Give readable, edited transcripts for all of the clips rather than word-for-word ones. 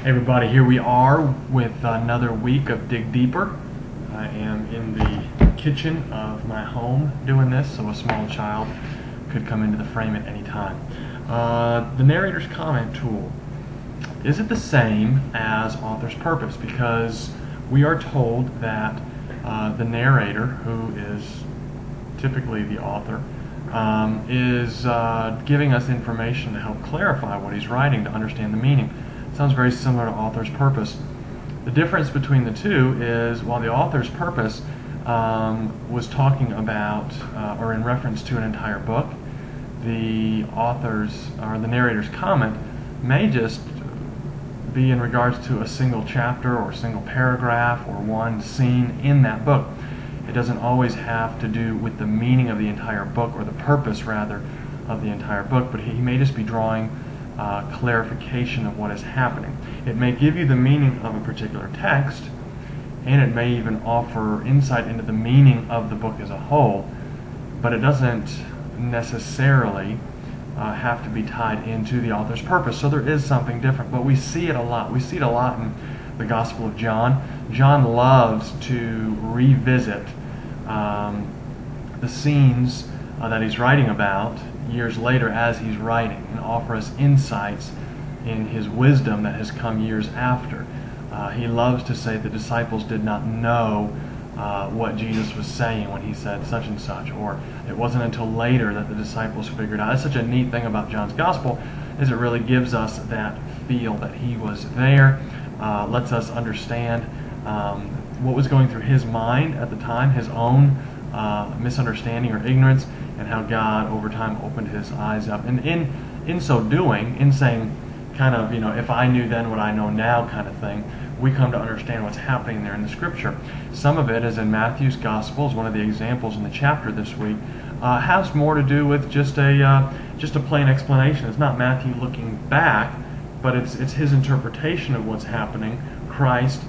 Hey everybody, here we are with another week of Dig Deeper. I am in the kitchen of my home doing this, so a small child could come into the frame at any time. The narrator's comment tool. Is it the same as author's purpose? Because we are told that the narrator, who is typically the author, is giving us information to help clarify what he's writing, to understand the meaning. Sounds very similar to author's purpose. The difference between the two is, while the author's purpose was talking about or in reference to an entire book, the author's or the narrator's comment may just be in regards to a single chapter or a single paragraph or one scene in that book. It doesn't always have to do with the meaning of the entire book, or the purpose rather of the entire book, but he may just be drawing clarification of what is happening. It may give you the meaning of a particular text, and it may even offer insight into the meaning of the book as a whole, but it doesn't necessarily have to be tied into the author's purpose. So there is something different, but we see it a lot. We see it a lot in the Gospel of John. John loves to revisit the scenes that he's writing about years later as he's writing, and offer us insights in his wisdom that has come years after. He loves to say the disciples did not know what Jesus was saying when he said such and such, or it wasn't until later that the disciples figured out. It's such a neat thing about John's Gospel, is it really gives us that feel that he was there, lets us understand what was going through his mind at the time, his own misunderstanding or ignorance, and how God over time opened his eyes up. And in so doing, in saying kind of, if I knew then what I know now kind of thing, we come to understand what's happening there in the Scripture. Some of it, as in Matthew's Gospel, is one of the examples in the chapter this week, has more to do with just a plain explanation. It's not Matthew looking back, but it's his interpretation of what's happening. Christ,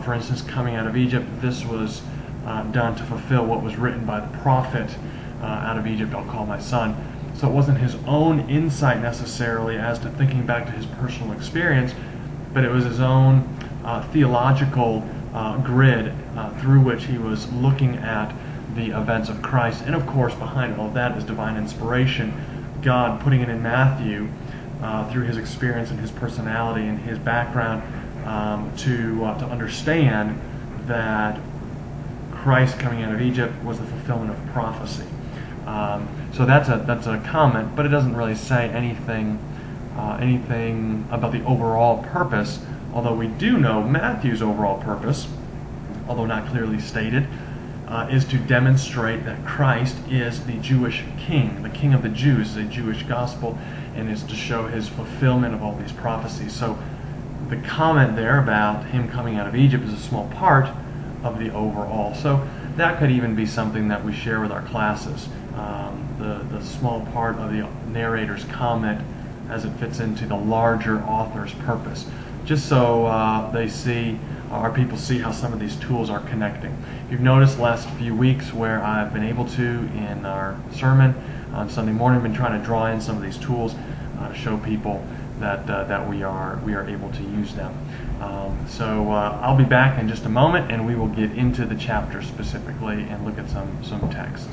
for instance, coming out of Egypt, this was done to fulfill what was written by the prophet, out of Egypt I'll call my son. So it wasn't his own insight necessarily as to thinking back to his personal experience, but it was his own theological grid through which he was looking at the events of Christ. And of course, behind all of that is divine inspiration, God putting it in Matthew through his experience and his personality and his background to understand that Christ coming out of Egypt was the fulfillment of prophecy. So that's a comment, but it doesn't really say anything about the overall purpose, although we do know Matthew's overall purpose, although not clearly stated, is to demonstrate that Christ is the Jewish king. The king of the Jews is a Jewish gospel, and is to show his fulfillment of all these prophecies. So the comment there about him coming out of Egypt is a small part of the overall. So that could even be something that we share with our classes. The small part of the narrator's comment as it fits into the larger author's purpose, just so they see, our people see how some of these tools are connecting. You've noticed the last few weeks where I've been able to, in our sermon on Sunday morning, been trying to draw in some of these tools to show people that we are able to use them. So I'll be back in just a moment, and we will get into the chapter specifically and look at some texts.